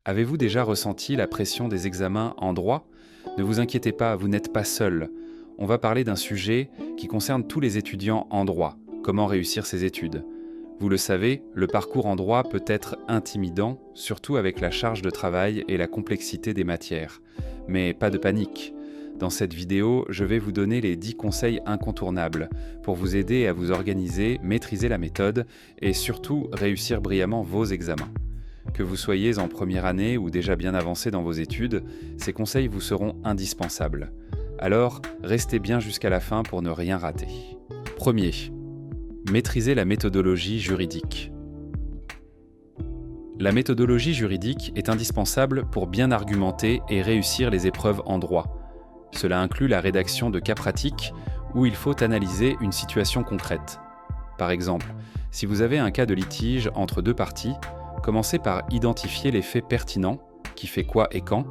Avez-vous déjà ressenti la pression des examens en droit? Ne vous inquiétez pas, vous n'êtes pas seul. On va parler d'un sujet qui concerne tous les étudiants en droit. Comment réussir ses études? Vous le savez, le parcours en droit peut être intimidant, surtout avec la charge de travail et la complexité des matières. Mais pas de panique. Dans cette vidéo, je vais vous donner les 10 conseils incontournables pour vous aider à vous organiser, maîtriser la méthode et surtout réussir brillamment vos examens. Que vous soyez en première année ou déjà bien avancé dans vos études, ces conseils vous seront indispensables. Alors, restez bien jusqu'à la fin pour ne rien rater. Premier, maîtriser la méthodologie juridique. La méthodologie juridique est indispensable pour bien argumenter et réussir les épreuves en droit. Cela inclut la rédaction de cas pratiques où il faut analyser une situation concrète. Par exemple, si vous avez un cas de litige entre deux parties, commencez par identifier les faits pertinents, qui fait quoi et quand,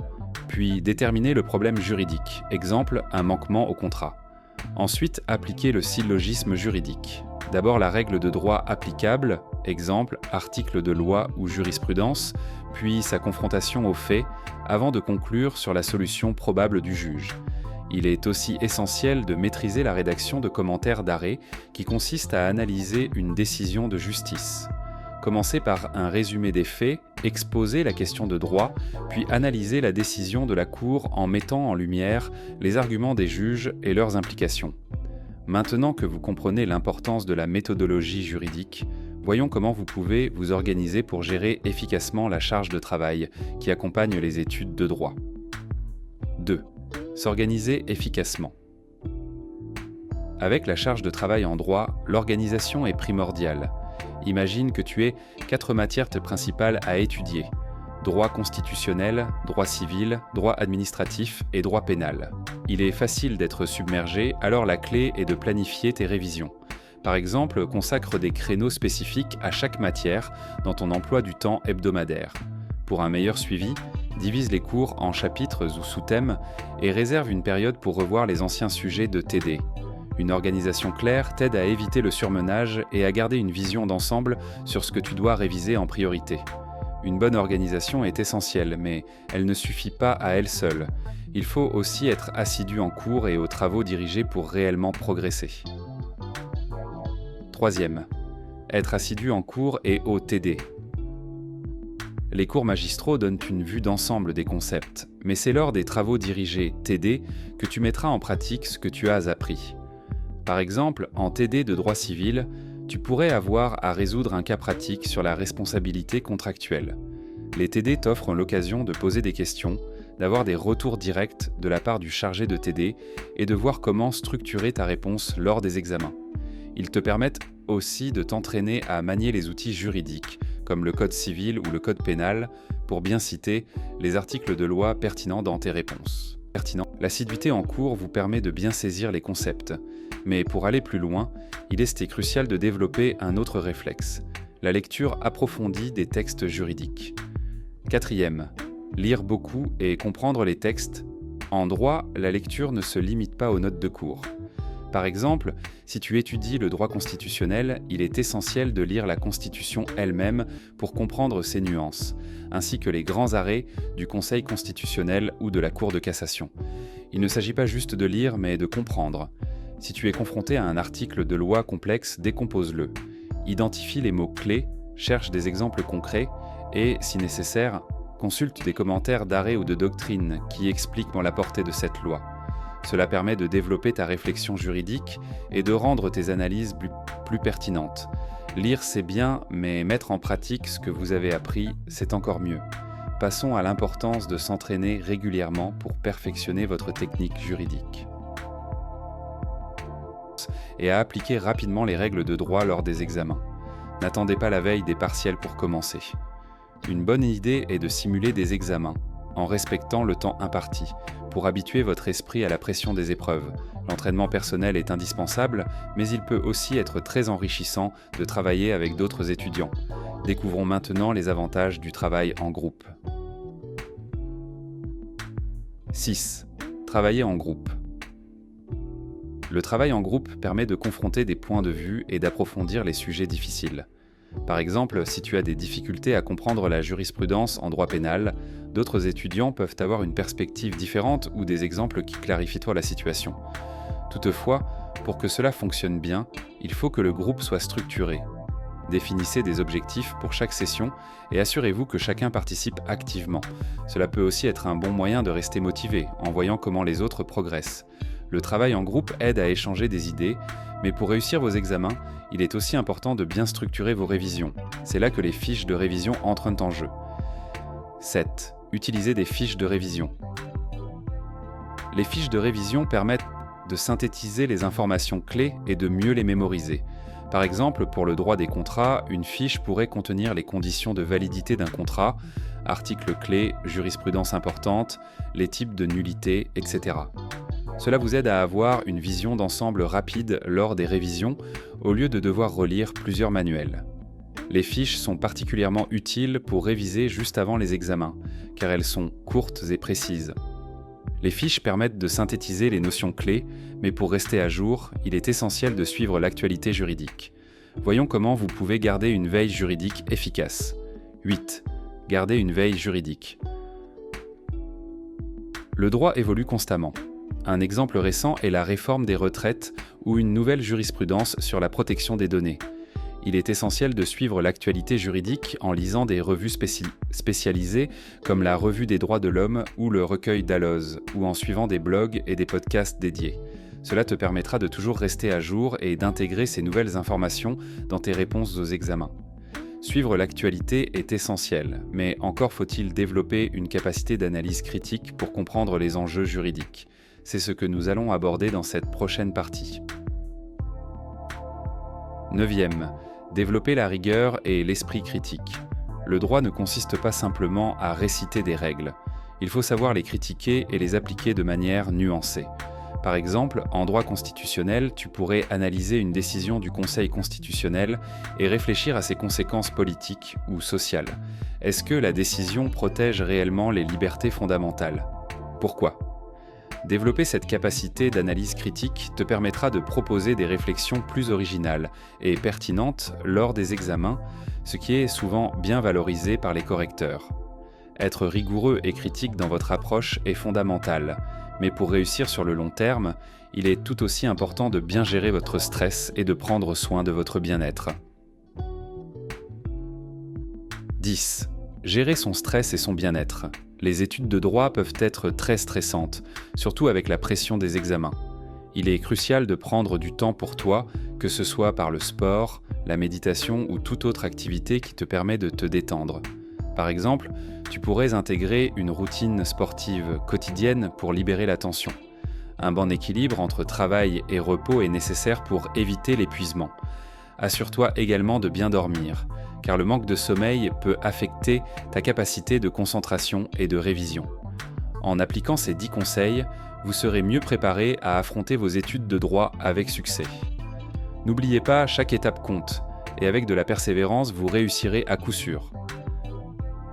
puis déterminer le problème juridique, exemple un manquement au contrat. Ensuite, appliquez le syllogisme juridique. D'abord la règle de droit applicable, exemple article de loi ou jurisprudence, puis sa confrontation aux faits, avant de conclure sur la solution probable du juge. Il est aussi essentiel de maîtriser la rédaction de commentaires d'arrêt qui consiste à analyser une décision de justice. Commencez par un résumé des faits, exposer la question de droit, puis analyser la décision de la Cour en mettant en lumière les arguments des juges et leurs implications. Maintenant que vous comprenez l'importance de la méthodologie juridique, voyons comment vous pouvez vous organiser pour gérer efficacement la charge de travail qui accompagne les études de droit. 2. S'organiser efficacement. Avec la charge de travail en droit, l'organisation est primordiale. Imagine que tu aies 4 matières principales à étudier: droit constitutionnel, droit civil, droit administratif et droit pénal. Il est facile d'être submergé, alors la clé est de planifier tes révisions. Par exemple, consacre des créneaux spécifiques à chaque matière dans ton emploi du temps hebdomadaire. Pour un meilleur suivi, divise les cours en chapitres ou sous-thèmes et réserve une période pour revoir les anciens sujets de TD. Une organisation claire t'aide à éviter le surmenage et à garder une vision d'ensemble sur ce que tu dois réviser en priorité. Une bonne organisation est essentielle, mais elle ne suffit pas à elle seule. Il faut aussi être assidu en cours et aux travaux dirigés pour réellement progresser. Troisième, être assidu en cours et au TD. Les cours magistraux donnent une vue d'ensemble des concepts, mais c'est lors des travaux dirigés TD que tu mettras en pratique ce que tu as appris. Par exemple, en TD de droit civil, tu pourrais avoir à résoudre un cas pratique sur la responsabilité contractuelle. Les TD t'offrent l'occasion de poser des questions, d'avoir des retours directs de la part du chargé de TD et de voir comment structurer ta réponse lors des examens. Ils te permettent aussi de t'entraîner à manier les outils juridiques, comme le code civil ou le code pénal, pour bien citer les articles de loi pertinents dans tes réponses. L'assiduité en cours vous permet de bien saisir les concepts, mais pour aller plus loin, il est crucial de développer un autre réflexe, la lecture approfondie des textes juridiques. Quatrième, lire beaucoup et comprendre les textes. En droit, la lecture ne se limite pas aux notes de cours. Par exemple, si tu étudies le droit constitutionnel, il est essentiel de lire la Constitution elle-même pour comprendre ses nuances, ainsi que les grands arrêts du Conseil constitutionnel ou de la Cour de cassation. Il ne s'agit pas juste de lire, mais de comprendre. Si tu es confronté à un article de loi complexe, décompose-le. Identifie les mots-clés, cherche des exemples concrets et, si nécessaire, consulte des commentaires d'arrêt ou de doctrine qui expliquent la portée de cette loi. Cela permet de développer ta réflexion juridique et de rendre tes analyses plus pertinentes. Lire, c'est bien, mais mettre en pratique ce que vous avez appris, c'est encore mieux. Passons à l'importance de s'entraîner régulièrement pour perfectionner votre technique juridique et à appliquer rapidement les règles de droit lors des examens. N'attendez pas la veille des partiels pour commencer. Une bonne idée est de simuler des examens, en respectant le temps imparti, pour habituer votre esprit à la pression des épreuves. L'entraînement personnel est indispensable, mais il peut aussi être très enrichissant de travailler avec d'autres étudiants. Découvrons maintenant les avantages du travail en groupe. 6. Travailler en groupe. Le travail en groupe permet de confronter des points de vue et d'approfondir les sujets difficiles. Par exemple, si tu as des difficultés à comprendre la jurisprudence en droit pénal, d'autres étudiants peuvent avoir une perspective différente ou des exemples qui clarifient la situation. Toutefois, pour que cela fonctionne bien, il faut que le groupe soit structuré. Définissez des objectifs pour chaque session et assurez-vous que chacun participe activement. Cela peut aussi être un bon moyen de rester motivé en voyant comment les autres progressent. Le travail en groupe aide à échanger des idées, mais pour réussir vos examens, il est aussi important de bien structurer vos révisions. C'est là que les fiches de révision entrent en jeu. 7. Utilisez des fiches de révision. Les fiches de révision permettent de synthétiser les informations clés et de mieux les mémoriser. Par exemple, pour le droit des contrats, une fiche pourrait contenir les conditions de validité d'un contrat, articles clés, jurisprudence importante, les types de nullité, etc. Cela vous aide à avoir une vision d'ensemble rapide lors des révisions, au lieu de devoir relire plusieurs manuels. Les fiches sont particulièrement utiles pour réviser juste avant les examens, car elles sont courtes et précises. Les fiches permettent de synthétiser les notions clés, mais pour rester à jour, il est essentiel de suivre l'actualité juridique. Voyons comment vous pouvez garder une veille juridique efficace. 8. Gardez une veille juridique. Le droit évolue constamment. Un exemple récent est la réforme des retraites ou une nouvelle jurisprudence sur la protection des données. Il est essentiel de suivre l'actualité juridique en lisant des revues spécialisées comme la Revue des droits de l'homme ou le recueil Dalloz, ou en suivant des blogs et des podcasts dédiés. Cela te permettra de toujours rester à jour et d'intégrer ces nouvelles informations dans tes réponses aux examens. Suivre l'actualité est essentiel, mais encore faut-il développer une capacité d'analyse critique pour comprendre les enjeux juridiques. C'est ce que nous allons aborder dans cette prochaine partie. 9e. Développer la rigueur et l'esprit critique. Le droit ne consiste pas simplement à réciter des règles. Il faut savoir les critiquer et les appliquer de manière nuancée. Par exemple, en droit constitutionnel, tu pourrais analyser une décision du Conseil constitutionnel et réfléchir à ses conséquences politiques ou sociales. Est-ce que la décision protège réellement les libertés fondamentales ? Pourquoi ? Développer cette capacité d'analyse critique te permettra de proposer des réflexions plus originales et pertinentes lors des examens, ce qui est souvent bien valorisé par les correcteurs. Être rigoureux et critique dans votre approche est fondamental, mais pour réussir sur le long terme, il est tout aussi important de bien gérer votre stress et de prendre soin de votre bien-être. 10. Gérer son stress et son bien-être. Les études de droit peuvent être très stressantes, surtout avec la pression des examens. Il est crucial de prendre du temps pour toi, que ce soit par le sport, la méditation ou toute autre activité qui te permet de te détendre. Par exemple, tu pourrais intégrer une routine sportive quotidienne pour libérer la tension. Un bon équilibre entre travail et repos est nécessaire pour éviter l'épuisement. Assure-toi également de bien dormir, car le manque de sommeil peut affecter ta capacité de concentration et de révision. En appliquant ces 10 conseils, vous serez mieux préparé à affronter vos études de droit avec succès. N'oubliez pas, chaque étape compte, et avec de la persévérance, vous réussirez à coup sûr.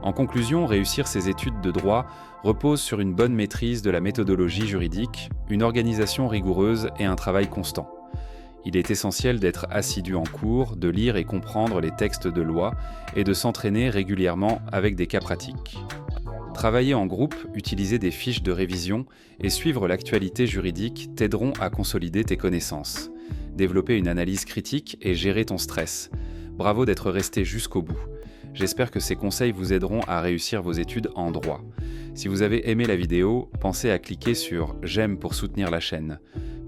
En conclusion, réussir ces études de droit repose sur une bonne maîtrise de la méthodologie juridique, une organisation rigoureuse et un travail constant. Il est essentiel d'être assidu en cours, de lire et comprendre les textes de loi et de s'entraîner régulièrement avec des cas pratiques. Travailler en groupe, utiliser des fiches de révision et suivre l'actualité juridique t'aideront à consolider tes connaissances, développer une analyse critique et gérer ton stress. Bravo d'être resté jusqu'au bout. J'espère que ces conseils vous aideront à réussir vos études en droit. Si vous avez aimé la vidéo, pensez à cliquer sur « J'aime » pour soutenir la chaîne.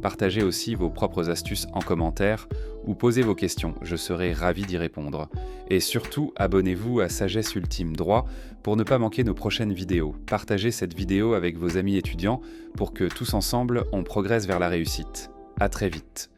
Partagez aussi vos propres astuces en commentaire ou posez vos questions, je serai ravi d'y répondre. Et surtout, abonnez-vous à Sagesse Ultime Droit pour ne pas manquer nos prochaines vidéos. Partagez cette vidéo avec vos amis étudiants pour que tous ensemble, on progresse vers la réussite. À très vite.